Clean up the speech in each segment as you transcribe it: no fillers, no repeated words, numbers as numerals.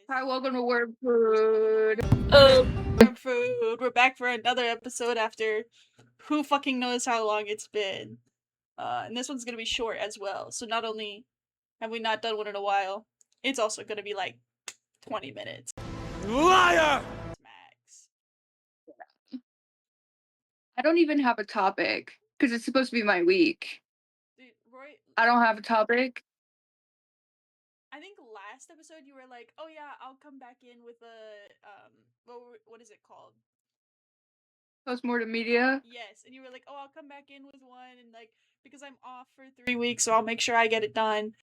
Hi, welcome to Word Food. Food. We're back for another episode after who fucking knows how long it's been. And this one's gonna be short as well. So not only have we not done one in a while, it's also gonna be like 20 minutes. Liar! Max. I don't even have a topic because it's supposed to be my week. Dude, Roy, I don't have a topic. I think last episode you were like, "Oh yeah, I'll come back in with a what is it called?" Postmortem media. Yes, and you were like, "Oh, I'll come back in with one and like because I'm off for 3 weeks, so I'll make sure I get it done."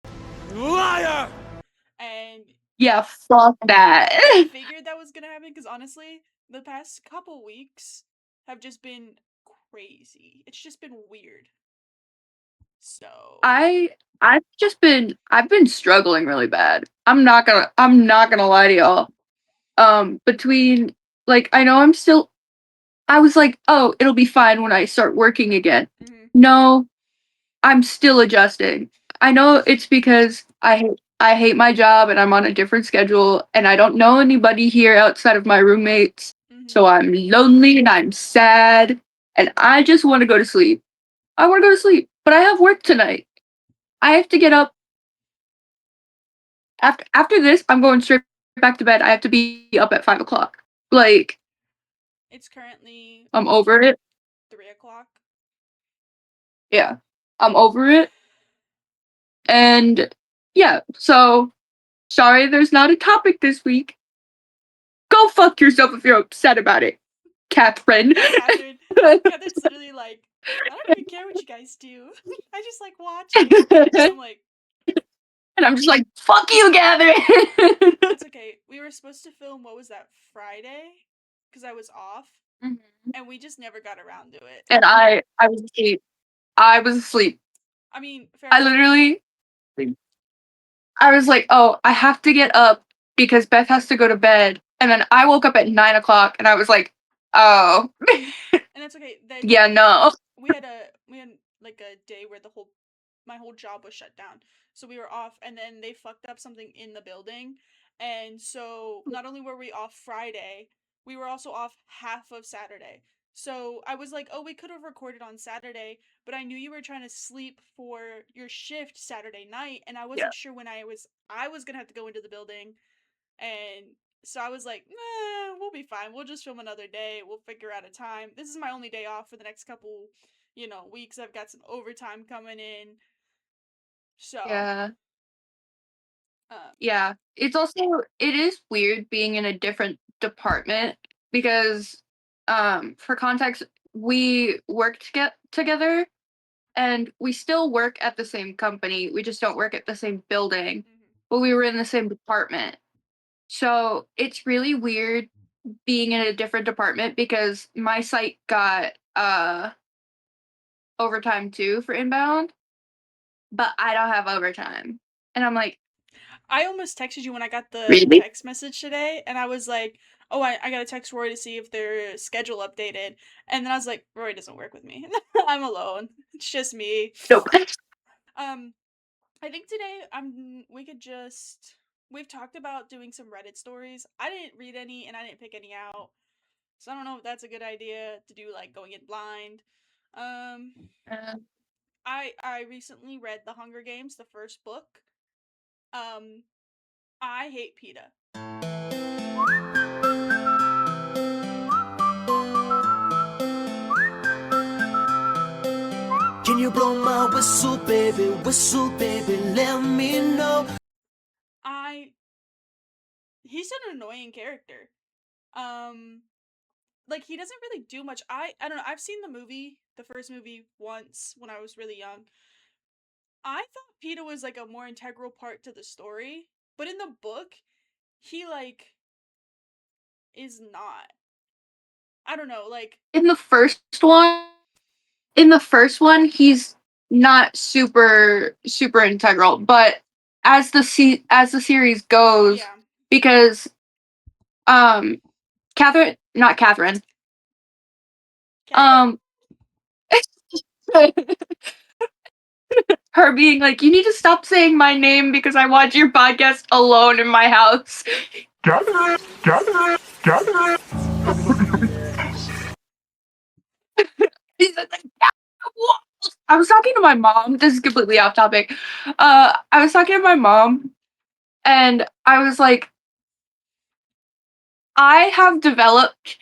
Liar! And Yeah, fuck that. I figured that was gonna happen because honestly, the past couple weeks have just been crazy. It's just been weird. So I've been struggling really bad. I'm not gonna lie to y'all. Between like I was like, oh, it'll be fine when I start working again. No, I'm still adjusting. I know it's because I hate my job and I'm on a different schedule and I don't know anybody here outside of my roommates. So I'm lonely and I'm sad and I just want to go to sleep. I want to go to sleep, but I have work tonight. I have to get up after this. I'm going straight back to bed. I have to be up at 5 o'clock. Like, it's currently I'm over it. 3 o'clock. Yeah, I'm over it. And yeah, so sorry there's not a topic this week. Go fuck yourself if you're upset about it, Catherine. Catherine's literally like, I don't even care what you guys do. I just like watching. So I'm like, and I'm just like, fuck you, Catherine. it's okay. We were supposed to film, what was that, Friday? Because I was off. And we just never got around to it. And I was asleep. I was asleep. I mean, I was like, oh, I have to get up because Beth has to go to bed. And then I woke up at 9 o'clock and I was like, oh. And that's okay. Then yeah, no. We had like a day where my whole job was shut down. So we were off and then they fucked up something in the building. And so not only were we off Friday, we were also off half of Saturday. So I was like, oh, we could have recorded on Saturday, but I knew you were trying to sleep for your shift Saturday night, and I wasn't sure when I was gonna have to go into the building, and so I was like, nah, we'll be fine. We'll just film another day. We'll figure out a time. This is my only day off for the next couple, weeks. I've got some overtime coming in. So Yeah. Yeah. It is weird being in a different department because for context, we work together and we still work at the same company. We just don't work at the same building, but we were in the same department. So it's really weird being in a different department because my site got overtime too for inbound, but I don't have overtime. And I'm like, I almost texted you when I got the really? text message today, and I was like, oh, I gotta text Rory to see if their schedule updated. And then I was like, Rory doesn't work with me. I'm alone. It's just me. Nope. I think today we've talked about doing some Reddit stories. I didn't read any and I didn't pick any out. So I don't know if that's a good idea to do like going in blind. I recently read The Hunger Games, the first book. I hate PETA. Can you blow my whistle, baby, let me know. He's an annoying character. Like he doesn't really do much. I don't know. I've seen the first movie once when I was really young. I thought PETA was like a more integral part to the story, but in the book, he like is not. I don't know, like in the first one, he's not super integral, but as the series goes, yeah. because Catherine, not Catherine, Catherine? her being like, you need to stop saying my name because I watch your podcast alone in my house. I was talking to my mom. This is completely off topic. I was talking to my mom, and I was like, I have developed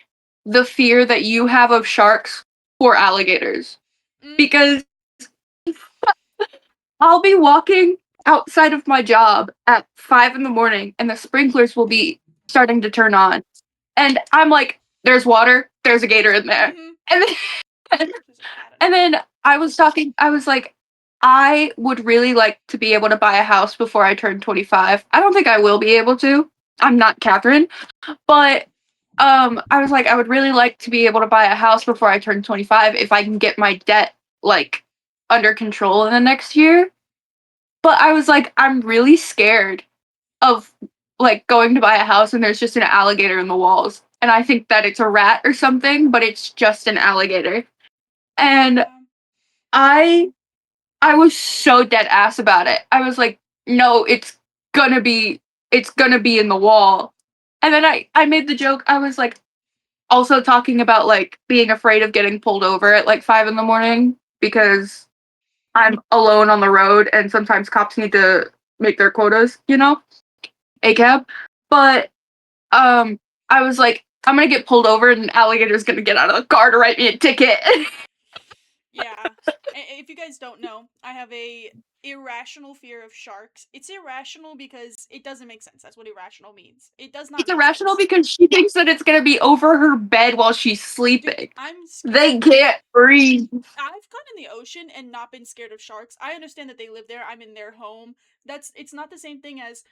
the fear that you have of sharks for alligators Mm, because I'll be walking outside of my job at 5 in the morning and the sprinklers will be starting to turn on. And I'm like, there's water, there's a gator in there. mm-hmm. And then, There's a cat in and there. then I was like, I would really like to be able to buy a house before I turn 25. I don't think I will be able to. I'm not Catherine, but I was like, I would really like to be able to buy a house before I turn 25 if I can get my debt like under control in the next year. But I was like, I'm really scared of like going to buy a house and there's just an alligator in the walls. And I think that it's a rat or something, but it's just an alligator. And Yeah. I I was so dead ass about it. I was like, no, gonna be it's gonna be in the wall. And then I made the joke, I was like also talking about like being afraid of getting pulled over at like 5 in the morning because I'm alone on the road and sometimes cops need to make their quotas, a cab. But um I was like, I'm gonna get pulled over and an alligator's gonna get out of the car to write me a ticket. Yeah. If you guys don't know, I have a irrational fear of sharks. It's irrational because it doesn't make sense. That's what irrational means. It does not It's make irrational sense. because she thinks that it's gonna be over her bed while she's Dude, sleeping. I'm scared. They can't breathe. I've gone in the ocean and not been scared of sharks. I understand that they live there. I'm in their home. It's not the same thing as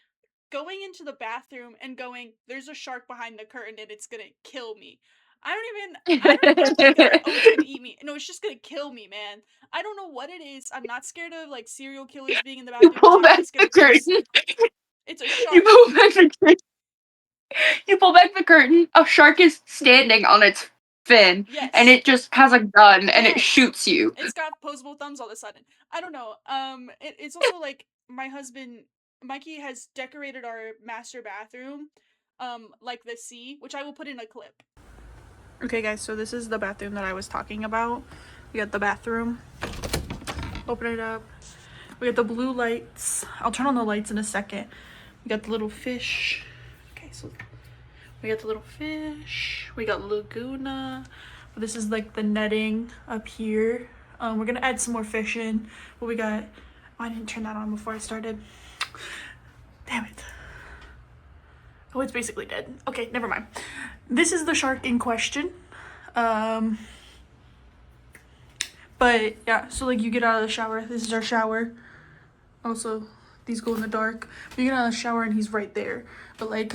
going into the bathroom and going, there's a shark behind the curtain and it's gonna kill me. I don't even think of like, oh, it's gonna eat me. No, it's just gonna kill me, man. I don't know what it is. I'm not scared of like serial killers being in the You bathroom. I'm pull not back really scared the of ghosts. curtain. It's a You shark. pull back the curtain. You pull back the curtain. A shark is standing on its fin, and Yes. it just has a gun and it Yes. shoots you. It's got opposable thumbs all of a sudden. I don't know. It's also like my husband Mikey has decorated our master bathroom like the sea, which I will put in a clip. Okay guys, so this is the bathroom that I was talking about. We got the bathroom. Open it up. We got the blue lights. I'll turn on the lights in a second. We got the little fish. Okay, so we got the little fish. We got Laguna. This is like the netting up here. We're gonna add some more fish in. But we got. Oh, I didn't turn that on before I started. Damn it. Oh, it's basically dead. Okay, never mind. This is the shark in question. Um, but yeah, so like you get out of the shower. This is our shower. Also, these go in the dark. You get out of the shower and he's right there. But like,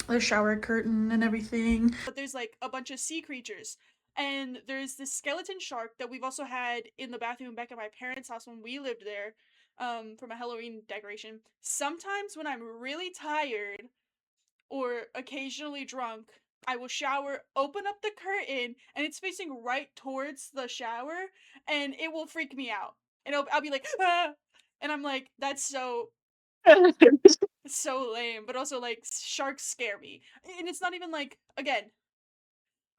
the shower curtain and everything. But there's like a bunch of sea creatures. And there's this skeleton shark that we've also had in the bathroom back at my parents' house when we lived there, from a Halloween decoration. Sometimes when I'm really tired or occasionally drunk, I will shower, open up the curtain, and it's facing right towards the shower, and it will freak me out. And I'll be like, ah! And I'm like, that's so lame. But also, like, sharks scare me. And it's not even like, again,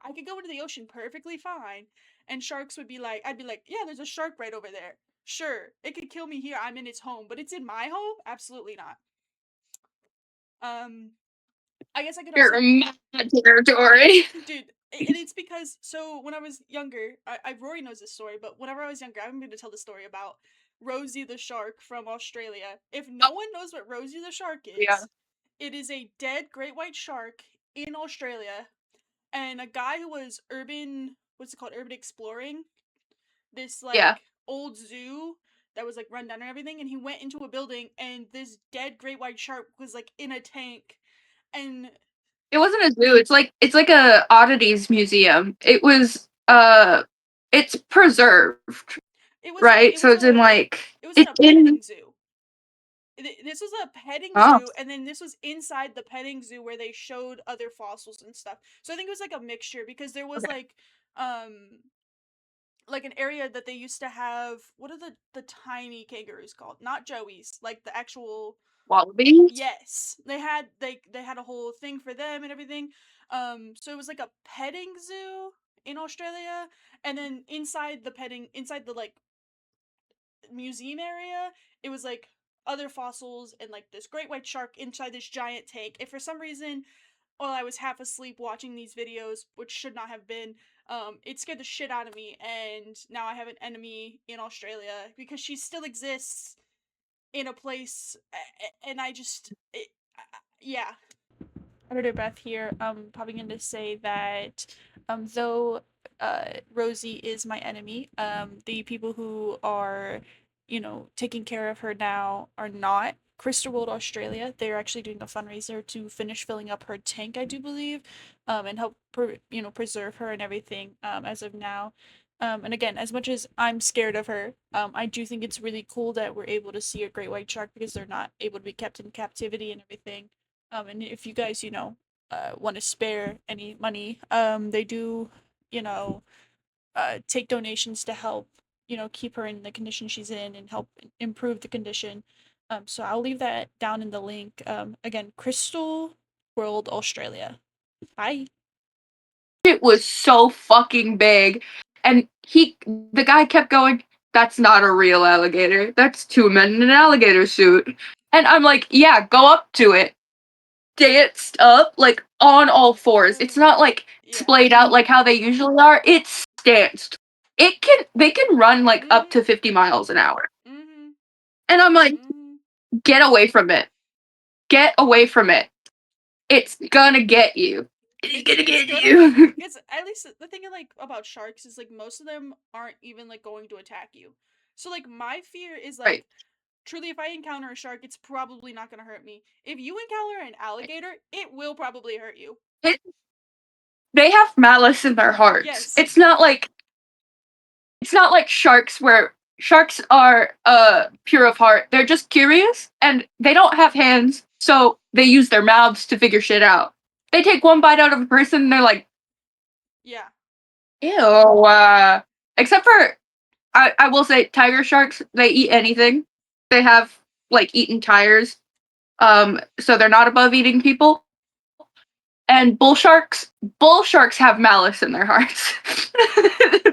I could go into the ocean perfectly fine, and sharks would be like, I'd be like, yeah, there's a shark right over there. Sure, it could kill me here. I'm in its home, but it's in my home? Absolutely not. Um, I guess I could You're also in mad territory. dude, and it's because so when I was younger, Rory knows this story, but whenever I was younger, I'm going to tell the story about Rosie the shark from Australia. If no one knows what Rosie the shark Yeah, is, it is a dead great white shark in Australia, and a guy who was what's it called, urban exploring this yeah. like old zoo that was like run down and everything, and he went into a building, and this dead great white shark was like in a tank, and It wasn't a zoo. It's like a oddities museum. It's preserved, it was a right? So it's in like it was in it's a in petting zoo. This was a petting oh zoo, and then this was inside the petting zoo where they showed other fossils and stuff. So I think it was like a mixture because there was okay. um like an area that they used to have. What are the tiny kangaroos called? Not joeys, like the actual. Wallabies? Yes, they had a whole thing for them and everything. So it was like a petting zoo in Australia, and then inside the like museum area, it was like other fossils and like this great white shark inside this giant tank. And for some reason, while I was half asleep watching these videos, which should not have been, it scared the shit out of me. And now I have an enemy in Australia because she still exists in a place, and yeah. Editor Beth here, popping in to say that, though, Rosie is my enemy, the people who are, taking care of her now are not Crystal World Australia. They're actually doing a fundraiser to finish filling up her tank, I do believe, and help, preserve her and everything, as of now. And again, as much as I'm scared of her, I do think it's really cool that we're able to see a great white shark because they're not able to be kept in captivity and everything. And if you guys, want to spare any money, they do, take donations to help, keep her in the condition she's in and help improve the condition. So I'll leave that down in the link. Again, Crystal World Australia. Bye. It was so fucking big. And the guy kept going, "That's not a real alligator. That's two men in an alligator suit." And I'm like, yeah, go up to it. Danced up, like, on all fours. It's not, like, Yeah. splayed out like how they usually are. It's danced. They can run, like, up to 50 miles an hour. Mm-hmm. And I'm like, Mm-hmm. get away from it. Get away from it. It's gonna get you. It's gonna get you. Because at least the thing like about sharks is like most of them aren't even like going to attack you. So like my fear is like Right. truly if I encounter a shark, it's probably not gonna hurt me. If you encounter an alligator, it will probably hurt you. It, they have malice in their hearts. Yes. It's not like sharks where sharks are pure of heart. They're just curious and they don't have hands, so they use their mouths to figure shit out. They take one bite out of a person and they're like, Yeah. ew. Except for I will say tiger sharks, they eat anything. They have like eaten tires. So they're not above eating people. And bull sharks have malice in their hearts.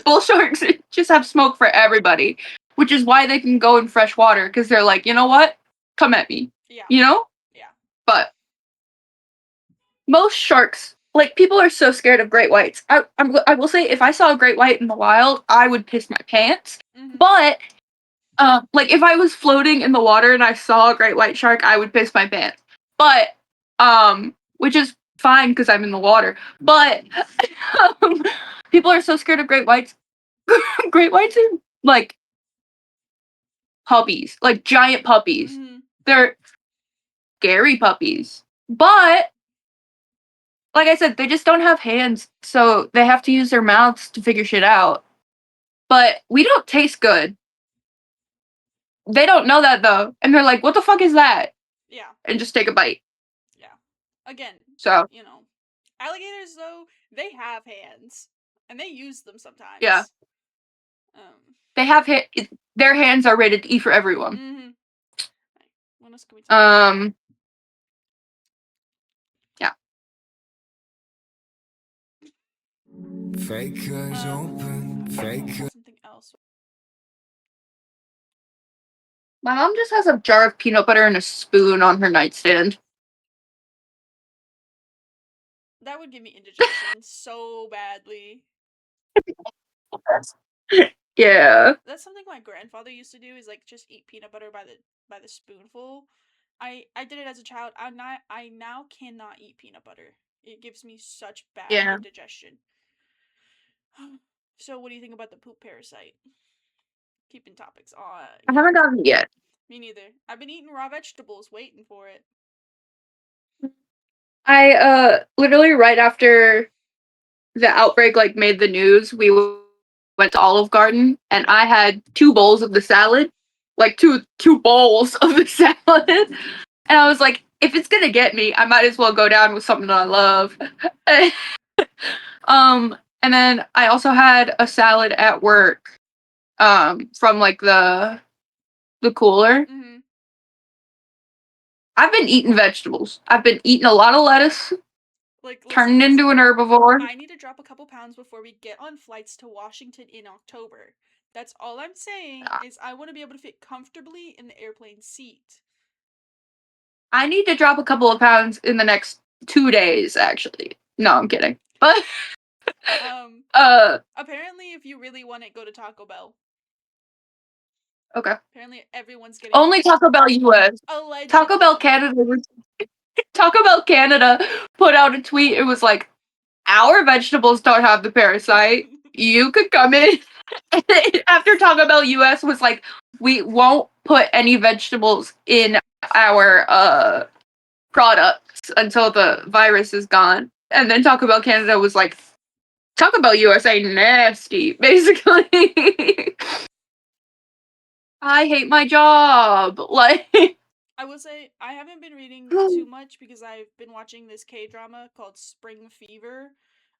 Bull sharks just have smoke for everybody, which is why they can go in fresh water because they're like, you know what? Come at me. Yeah. You know? Yeah. But most sharks, like people are so scared of great whites. I will say, if I saw a great white in the wild, I would piss my pants. Mm-hmm. But like if I was floating in the water and I saw a great white shark, I would piss my pants. But which is fine because I'm in the water. But um, people are so scared of great whites. Great whites are like puppies, like giant puppies. Mm-hmm. They're scary puppies. But like I said, they just don't have hands, so they have to use their mouths to figure shit out. But we don't taste good. They don't know that though, and they're like, "What the fuck is that?" Yeah. And just take a bite. Yeah. Again, So alligators though, they have hands and they use them sometimes. yeah, Um. they have their hands are rated E for everyone. Mm-hmm. What else can we talk about? Yeah. Fake eyes open, fake. Something else. My mom just has a jar of peanut butter and a spoon on her nightstand. That would give me indigestion so badly. Yeah. That's something my grandfather used to do. Is like just eat peanut butter by the spoonful. I did it as a child. I now cannot eat peanut butter. It gives me such bad Yeah. indigestion. So what do you think about the poop parasite? Keeping topics on. I haven't gotten it yet. Me neither. I've been eating raw vegetables, waiting for it. I literally right after the outbreak like made the news, we went to Olive Garden and I had 2 bowls of the salad, like two bowls of the salad, and I was like, if it's gonna get me, I might as well go down with something that I love. And then I also had a salad at work, from like the cooler. Mm-hmm. I've been eating vegetables. I've been eating a lot of lettuce, Like, turning listen, into an herbivore. I need to drop a couple pounds before we get on flights to Washington in October. That's all I'm saying, is I want to be able to fit comfortably in the airplane seat. I need to drop a couple of pounds in the next 2 days, actually. No, I'm kidding. But Apparently, if you really want it, go to Taco Bell. okay. Apparently, everyone's getting Only Taco Bell US. allegedly. Taco Bell Canada put out a tweet. It was like, our vegetables don't have the parasite. You could come in. After Taco Bell US was like, we won't put any vegetables in our products until the virus is gone. And then Taco Bell Canada was like, Taco Bell USA nasty, basically. I hate my job. Like, I will say, I haven't been reading too much because I've been watching this K-drama called Spring Fever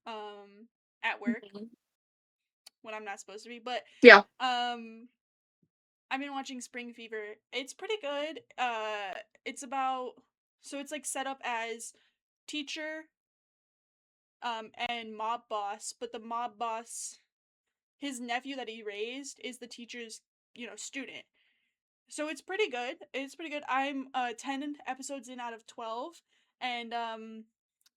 at work when I'm not supposed to be. But yeah. I've been watching Spring Fever. It's pretty good. It's about, so it's like set up as teacher and mob boss, but the mob boss, his nephew that he raised, is the teacher's, student. So it's pretty good. It's pretty good. I'm 10 episodes in out of 12, and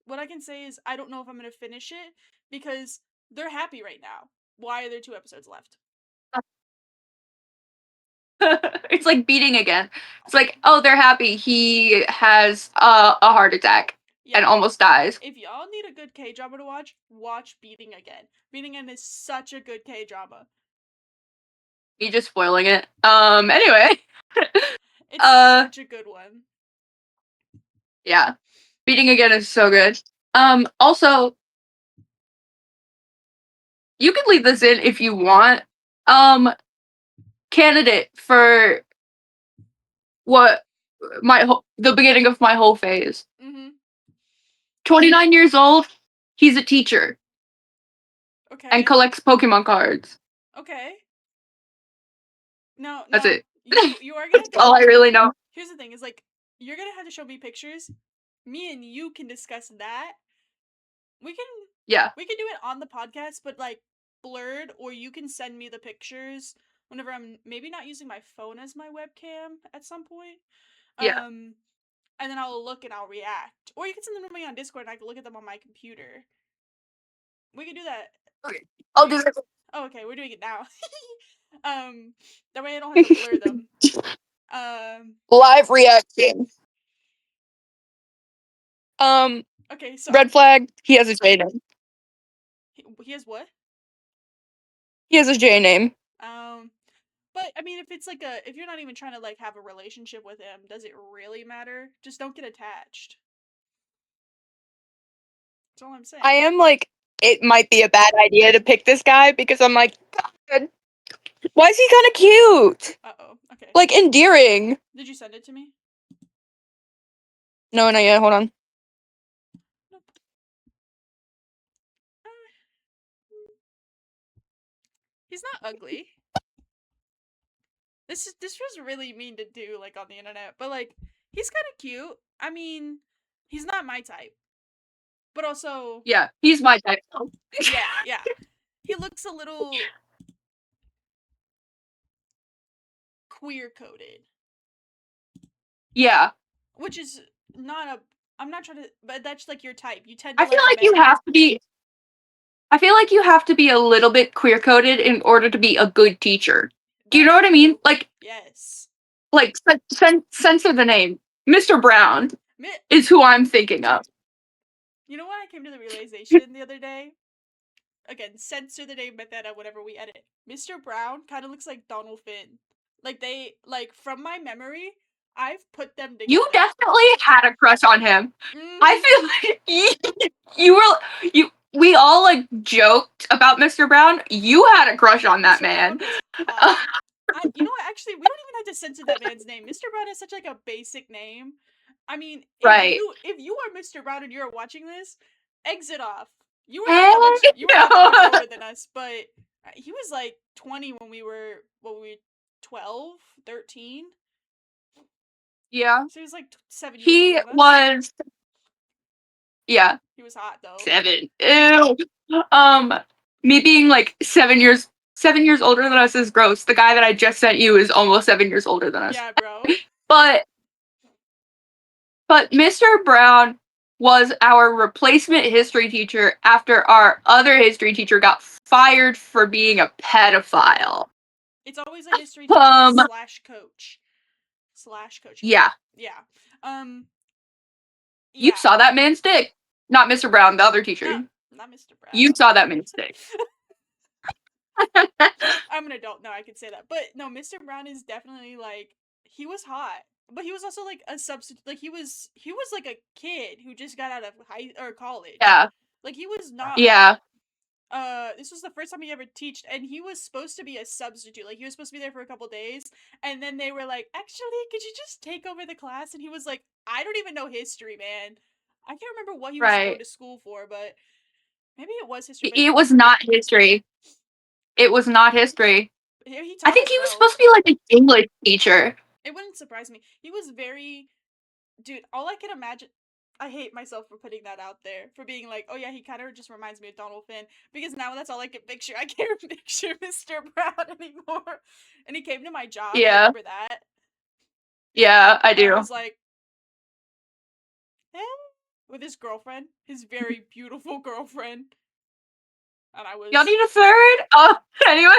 what I can say is I don't know if I'm going to finish it because they're happy right now. Why are there 2 episodes left? It's like beating again. It's like, oh, they're happy. He has a heart attack and almost dies. If y'all need a good K-drama to watch Beating Again. Beating Again is such a good K-drama. You just spoiling it. Anyway. It's such a good one. Yeah. Beating Again is so good. Also, you can leave this in if you want. Candidate for the beginning of my whole phase. 29 years old, he's a teacher. Okay. And collects Pokemon cards. Okay. No. That's it. You are gonna. That's all I really know. Here's the thing: is like you're gonna have to show me pictures. Me and you can discuss that. We can. Yeah. We can do it on the podcast, but like blurred, or you can send me the pictures whenever I'm maybe not using my phone as my webcam at some point. Yeah. And then I'll look and I'll react, or you can send them to me on Discord and I can look at them on my computer. We can do that. Okay. I'll do that. Oh, okay, we're doing it now. That way I don't have to blur them. Live reaction. Okay, so red flag. He has a J name. He has what? He has a J name. But I mean, if you're not even trying to like have a relationship with him, does it really matter? Just don't get attached. That's all I'm saying. I am like, it might be a bad idea to pick this guy because I'm like, God, why is he kind of cute? Okay. Like endearing. Did you send it to me? No, not yet. Hold on. Nope. He's not ugly. This was really mean to do like on the internet, but like he's kind of cute. I mean, he's not my type, but also yeah, he's my type. yeah. He looks a little queer coded. Yeah, which is not a. I'm not trying to, but that's like your type. You tend to. I feel like you have to be. I feel like you have to be a little bit queer coded in order to be a good teacher. Do you know what I mean? Like, yes. Like, censor the name. Mr. Brown is who I'm thinking of. You know what I came to the realization the other day? Again, censor the name Bethesda whenever we edit. Mr. Brown kind of looks like Donald Finn. Like from my memory, I've put them together. You definitely had a crush on him. Mm-hmm. I feel like we all like joked about Mr. Brown. You had a crush on that man. You know what? Actually, we don't even have to censor that man's name. Mr. Brown is such like a basic name. I mean, if you are Mr. Brown and you're watching this, exit off. You were not that much older than us, but he was like 20 when we were 12, 13. Yeah. So he was like 7 years He older than us. was, yeah, He was hot though. 7. Ew. Me being like 7 years older than us is gross. The guy that I just sent you is almost 7 years older than us. Yeah, bro. But Mr. Brown was our replacement history teacher after our other history teacher got fired for being a pedophile. It's always a history teacher slash coach. Slash coach. Yeah. Yeah. You Yeah. saw that man's dick. Not Mr. Brown, the other teacher. No, not Mr. Brown. You saw that man's dick. I'm an adult now, I can say that. But no, Mr. Brown is definitely like, he was hot. But he was also like a substitute. Like he was like a kid who just got out of high or college. Yeah. Like he was not Yeah. this was the first time he ever teached, and he was supposed to be a substitute. Like he was supposed to be there for a couple days, and then they were like, actually, could you just take over the class? And he was like, I don't even know history, man. I can't remember what he was going to school for, but maybe it was history. It was not history. It was not history. I think he was supposed to be like an English teacher. It wouldn't surprise me. He was very, dude, all I can imagine, I hate myself for putting that out there, for being like, oh yeah, he kind of just reminds me of Donald Finn, because now that's all I can picture. I can't picture Mr. Brown anymore. And he came to my job, yeah. I remember that. Yeah, I do. I was like, eh? With his girlfriend, his very beautiful girlfriend. And I was... Y'all need a third? Oh, anyway.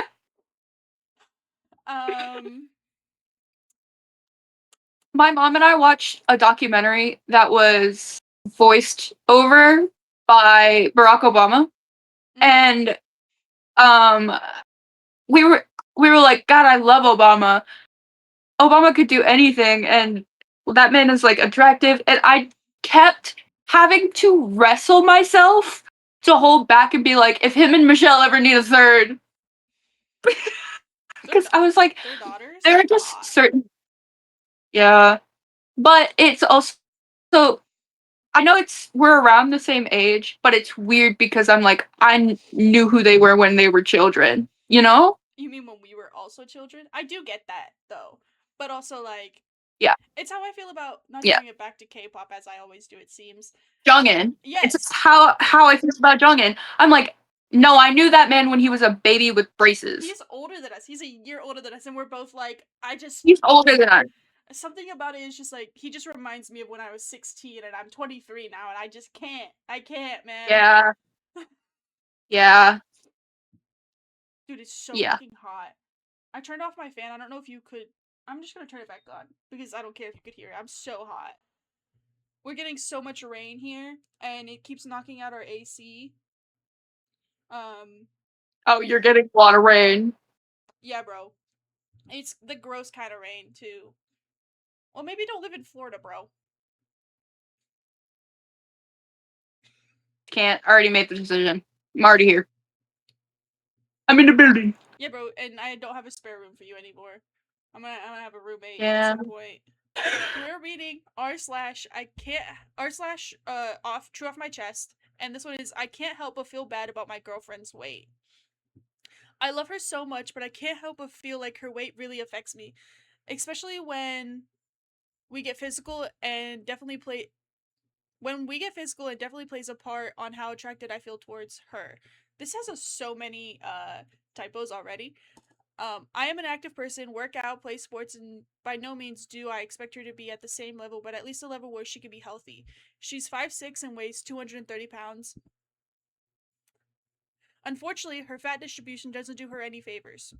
My mom and I watched a documentary that was voiced over by Barack Obama. And we were like, God, I love Obama. Obama could do anything, and that man is like attractive, and I kept having to wrestle myself to hold back and be like, if him and Michelle ever need a third. Because I was like, there are just certain... Yeah. But it's also, so I know we're around the same age, but it's weird because I'm like, I knew who they were when they were children, you know? You mean when we were also children? I do get that, though. But also, like, yeah, it's how I feel about, not to bring it back to K-pop, as I always do, it seems. Jongin. Yes. It's how I feel about Jongin. I'm like, no, I knew that man when he was a baby with braces. He's older than us. He's a year older than us, and we're both like, He's older than us. Something about it is just like, he just reminds me of when I was 16, and I'm 23 now, and I just can't. I can't, man. Yeah. Yeah. Dude, it's so fucking hot. I turned off my fan. I don't know if you could... I'm just gonna turn it back on, because I don't care if you could hear it. I'm so hot. We're getting so much rain here, and it keeps knocking out our AC. Oh, you're getting a lot of rain. Yeah, bro. It's the gross kind of rain, too. Well, maybe don't live in Florida, bro. Can't. I already made the decision. I'm already here. I'm in the building. Yeah, bro, and I don't have a spare room for you anymore. I'm gonna have a roommate at some point. We're reading off True Off My Chest, and this one is, I can't help but feel bad about my girlfriend's weight. I love her so much, but I can't help but feel like her weight really affects me, especially when we get physical, and definitely plays a part on how attracted I feel towards her. This has so many typos already. I am an active person, work out, play sports, and by no means do I expect her to be at the same level, but at least a level where she can be healthy. She's 5'6" and weighs 230 pounds. Unfortunately, her fat distribution doesn't do her any favors.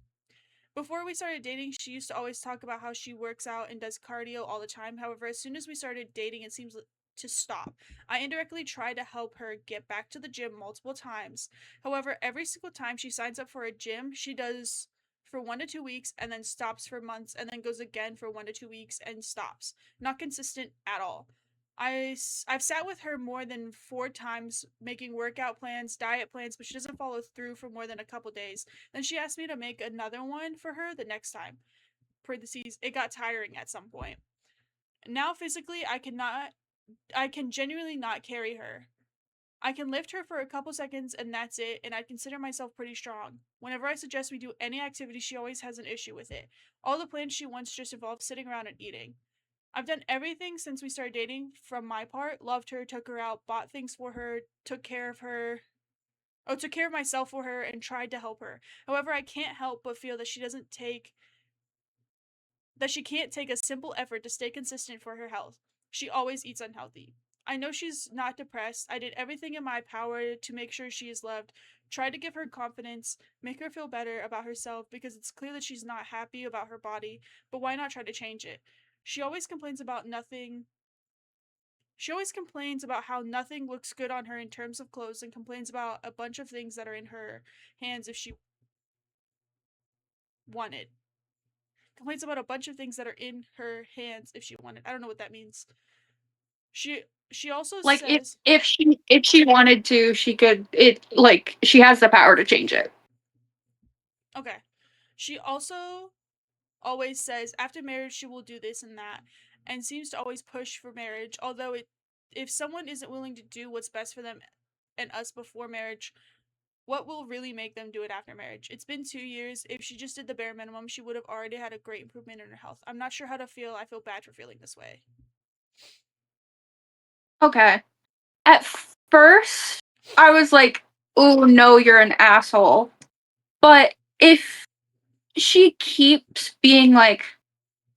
Before we started dating, she used to always talk about how she works out and does cardio all the time. However, as soon as we started dating, it seems to stop. I indirectly tried to help her get back to the gym multiple times. However, every single time she signs up for a gym, she does for 1 to 2 weeks and then stops for months and then goes again for 1 to 2 weeks and stops. Not consistent at all. I've sat with her more than 4 times making workout plans, diet plans, but she doesn't follow through for more than a couple days. Then she asked me to make another one for her the next time. Parentheses, it got tiring at some point. Now physically, I can genuinely not carry her. I can lift her for a couple seconds and that's it, and I consider myself pretty strong. Whenever I suggest we do any activity, she always has an issue with it. All the plans she wants just involve sitting around and eating. I've done everything since we started dating from my part. Loved her, took her out, bought things for her, took care of her. Oh, took care of myself for her and tried to help her. However, I can't help but feel that she can't take a simple effort to stay consistent for her health. She always eats unhealthy. I know she's not depressed. I did everything in my power to make sure she is loved, try to give her confidence, make her feel better about herself because it's clear that she's not happy about her body, but why not try to change it? She always complains about nothing. She always complains about how nothing looks good on her in terms of clothes and complains about a bunch of things that are in her hands if she wanted. Complains about a bunch of things that are in her hands if she wanted. I don't know what that means. She she also Like says, if she wanted to, she could it like she has the power to change it. okay. She also always says after marriage she will do this and that and seems to always push for marriage, although it if someone isn't willing to do what's best for them and us before marriage, what will really make them do it after marriage? It's been 2 years. If she just did the bare minimum, she would have already had a great improvement in her health. I'm not sure how to feel. I feel bad for feeling this way. Okay. At first, I was like, "Oh no, you're an asshole." But if she keeps being like,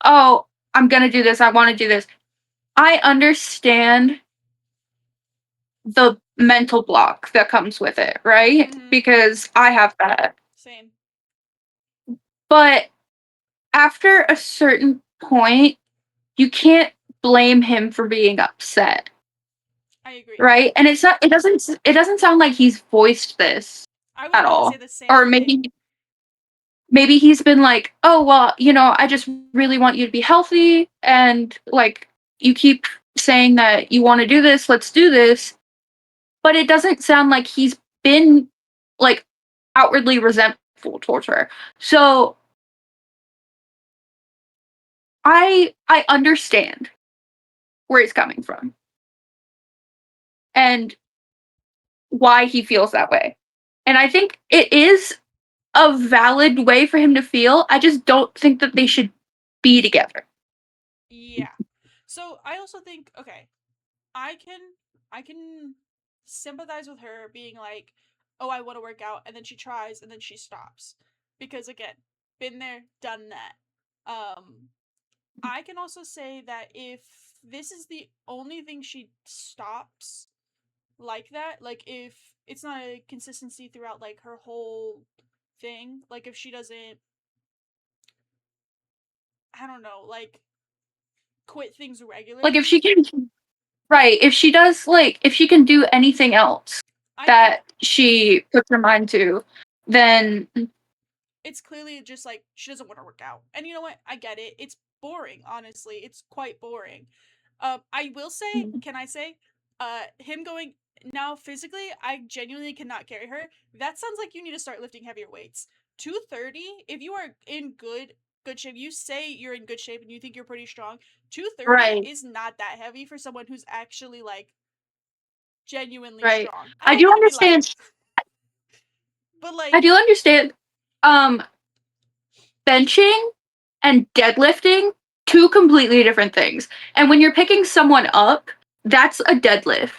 "Oh, I'm gonna do this. I want to do this," I understand the mental block that comes with it, right? Mm-hmm. Because I have that. Same. But after a certain point, you can't blame him for being upset, I agree. right? And it doesn't sound like he's voiced this I was at about to say all. the same Or thing. maybe he's been like, "Oh, well, I just really want you to be healthy and like you keep saying that you want to do this, let's do this." But it doesn't sound like he's been like outwardly resentful towards her. So I understand where he's coming from and why he feels that way. And I think it is a valid way for him to feel. I just don't think that they should be together. Yeah. So I also think, okay, I can I can sympathize with her being like, "Oh, I want to work out," and then she tries and then she stops. Because again, been there, done that. I can also say that if this is the only thing she stops like that, like if it's not a consistency throughout like her whole thing, like if she doesn't, I don't know, like quit things Like if regularly, she can right, if she can do anything else I think that she puts her mind to, then it's clearly just like she doesn't want to work out. And you know what? I get it. It's boring, honestly. It's quite boring. I will say, can I say, him going now physically, I genuinely cannot carry her. That sounds like you need to start lifting heavier weights. 230, if you are in good shape, you say you're in good shape and you think you're pretty strong. 230 right, is not that heavy for someone who's actually like genuinely right. strong. I I don't do mean to be light, understand but I like do understand um benching and deadlifting, two completely different things. And when you're picking someone up, that's a deadlift.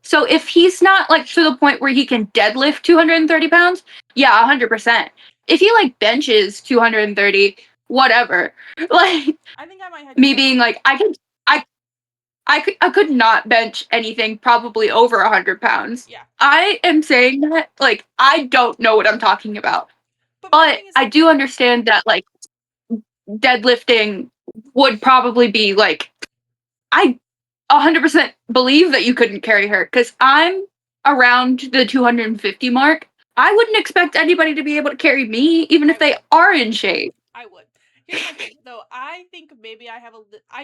So if he's not like to the point where he can deadlift 230 pounds, yeah, 100%. If he like benches 230, whatever. Like I think I might have to me tell being him. like, I could not bench anything probably over 100 pounds. Yeah. I am saying that like I don't know what I'm talking about. But my But thing is I like do understand that like deadlifting would probably be like I 100% believe that you couldn't carry her because I'm around the 250 mark. I wouldn't expect anybody to be able to carry me, even I if they would. are in shape. I would. Here's my thing, though. I think maybe I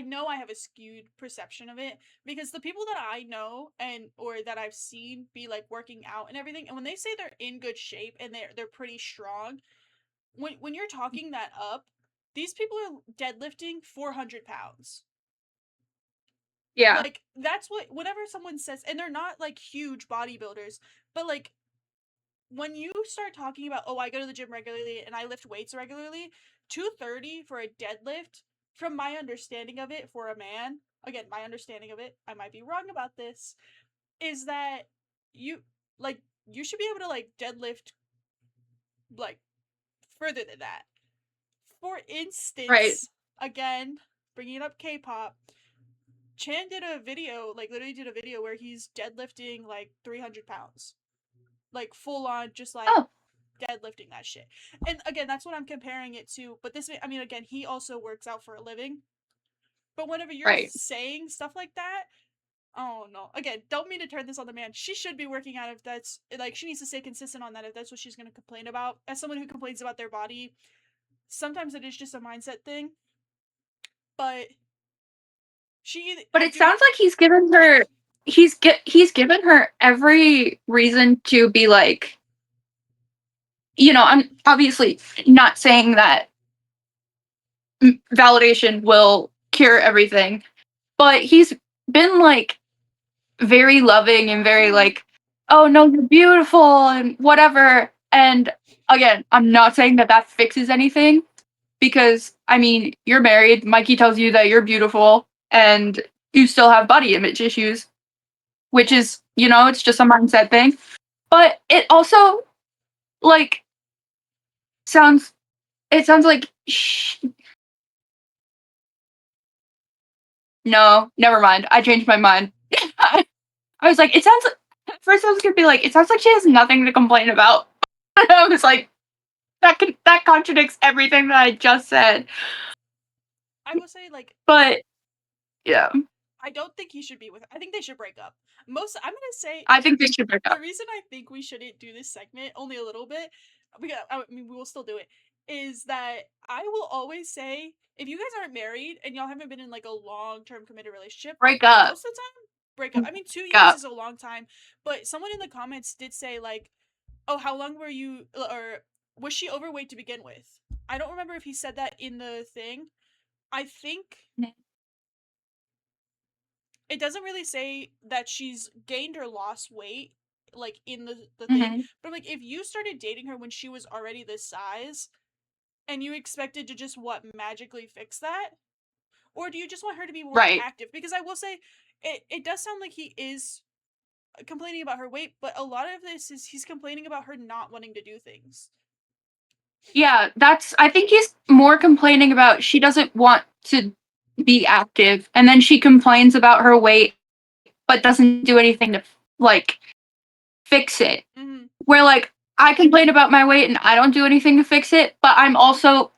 know I have a skewed perception of it because the people that I know and or that I've seen be like working out and everything, and when they say they're in good shape and they're pretty strong, when you're talking that up, these people are deadlifting 400 pounds. Yeah. Like that's what whenever someone says, and they're not like huge bodybuilders, but like when you start talking about, oh, I go to the gym regularly and I lift weights regularly, 230 for a deadlift from my understanding of it, for a man, again, my understanding of it, I might be wrong about this, is that you like you should be able to like deadlift like further than that. For Right. instance, again, bringing up K-pop, Chan did a video, like literally did a video where he's deadlifting like 300 pounds, like full on, just like Oh, deadlifting that shit. And again, that's what I'm comparing it to. But this, I mean, again, he also works out for a living. But whenever you're right. saying stuff like that, oh no. Again, don't mean to turn this on the man. She should be working out if that's like she needs to stay consistent on that if that's what she's gonna complain about. As someone who complains about their body, sometimes it is just a mindset thing. But But I it do. sounds like he's given her every reason to be like, I'm obviously not saying that validation will cure everything, but he's been like very loving and very Mm-hmm. like, oh no, you're beautiful and whatever. And again, I'm not saying that that fixes anything because I mean, you're married. Mikey tells you that you're beautiful and you still have body image issues, which Yeah. is, it's just a mindset thing. But it also like sounds it sounds like no, never mind. I changed my mind. I was like, it sounds at first I was gonna be like, it sounds like she has nothing to complain about. I was like, that contradicts everything that I just said. I will say, like, But yeah, I don't think he should be with her. I think they should break up. I'm gonna say I think they should break the up. reason I think we shouldn't do this segment only a little bit, I mean, we will still do it, is that I will always say if you guys aren't married and y'all haven't been in like a long term committed relationship, Break up. most of the time break up. I mean, 2 years Up. is a long time, but someone in the comments did say like, "Oh, how long were you?" Or was she overweight to begin with? I don't remember if he said that in the thing. I think it doesn't really say that she's gained or lost weight like in the thing, Mm-hmm. but like if you started dating her when she was already this size and you expected to just what magically fix that, or do you just want her to be more Right. active? Because I will say it does sound like he is complaining about her weight, but a lot of this is he's complaining about her not wanting to do things. Yeah, I think he's more complaining about she doesn't want to be active and then she complains about her weight but doesn't do anything to like fix it. Mm-hmm. Where like I complain about my weight and I don't do anything to fix it, but I'm also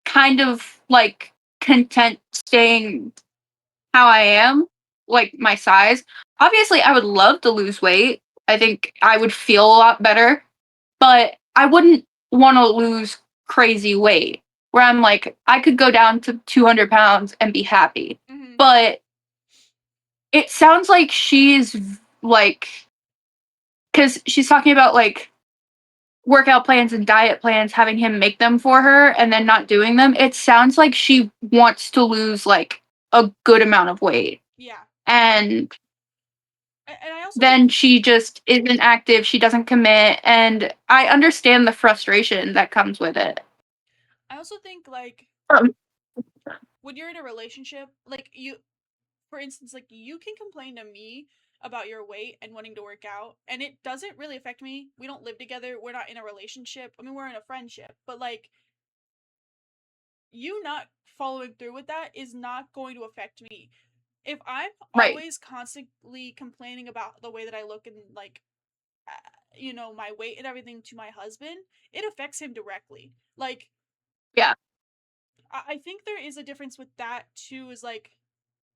kind of like content staying how I am, like my size. Obviously, I would love to lose weight. I think I would feel a lot better, but I wouldn't want to lose crazy weight where I'm like, I could go down to 200 pounds and be happy. Mm-hmm. But it sounds like she's like, because she's talking about like workout plans and diet plans, having him make them for her and then not doing them. It sounds like she wants to lose like a good amount of weight. Yeah. And And I also think then she just isn't active, she doesn't commit, and I understand the frustration that comes with it. like Um, when you're in a relationship, like you, for instance, like you can complain to me about your weight and wanting to work out, and it doesn't really affect me. We don't live together. We're not in a relationship. I mean, we're in a friendship, but like you not following through with that is not going to affect me. If I'm right. always constantly complaining about the way that I look and like my weight and everything to my husband, it affects him directly. Like Yeah. I think there is a difference with that too. Is like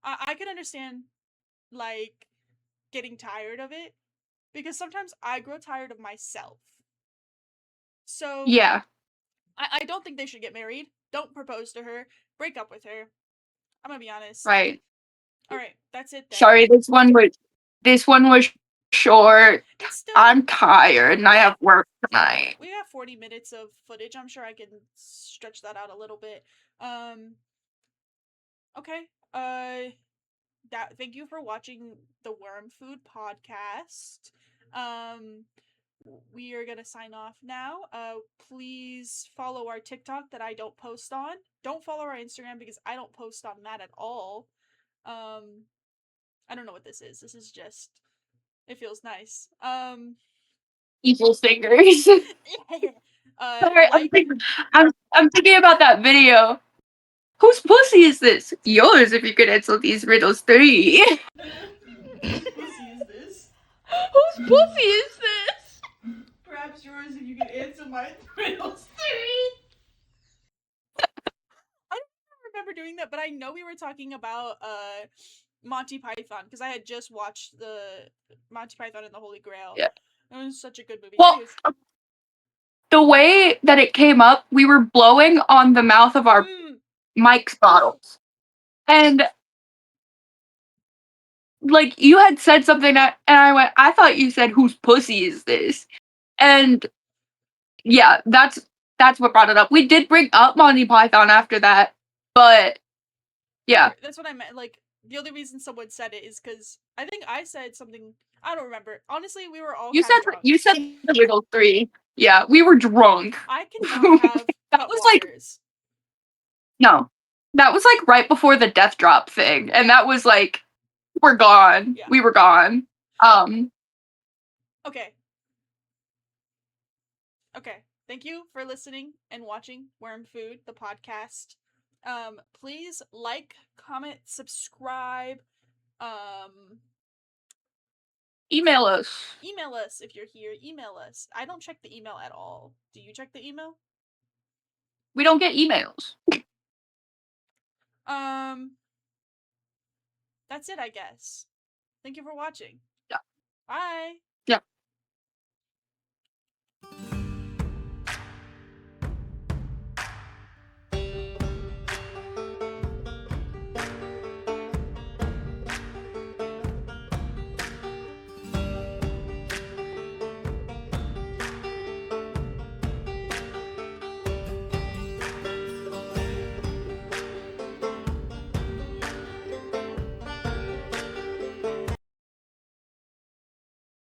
I can understand like getting tired of it because sometimes I grow tired of myself. So Yeah. I don't think they should get married. Don't propose to her. Break up with her. I'm gonna be honest. Right. All right, that's it then. Sorry, this one was short. It's still I'm tired and we I got have work tonight. we got 40 minutes of footage. I'm sure I can stretch that out a little bit. Um. Okay. That. Thank you for watching the Worm Food podcast. Um. we are gonna sign off now. Please follow our TikTok that I don't post on. Don't follow our Instagram because I don't post on that at all. I don't know what this is. This is just, it feels nice. Evil fingers. Sorry, Like, I'm thinking about that video. Whose pussy is this? Yours if you could answer these riddles 3. whose pussy is this? Whose pussy is this? Perhaps yours if you could answer my riddles 3. I don't remember doing that, but I know we were talking about Monty Python because I had just watched the Monty Python and the Holy Grail. Yeah. It was such a good movie. Well, Anyways. the way that it came up, we were blowing on the mouth of our Mike's bottles. And like you had said something and I went, I thought you said whose pussy is this? And yeah, that's what brought it up. We did bring up Monty Python after that, but yeah. That's what I meant. Like, the only reason someone said it is because I think I said something. I don't remember. Honestly, we were all You kind said of drunk. you said the riddle 3. Yeah, we were drunk. I cannot have that was like waters. no. That was like right before the death drop thing. And that was like we're gone. Yeah. We were gone. Okay. Okay. Thank you for listening and watching Worm Food, the podcast. Please like, comment, subscribe. Email us. Email us if you're here. Email us. I don't check the email at all. Do you check the email? We don't get emails. That's it, I guess. Thank you for watching. Yeah. Bye. Yeah.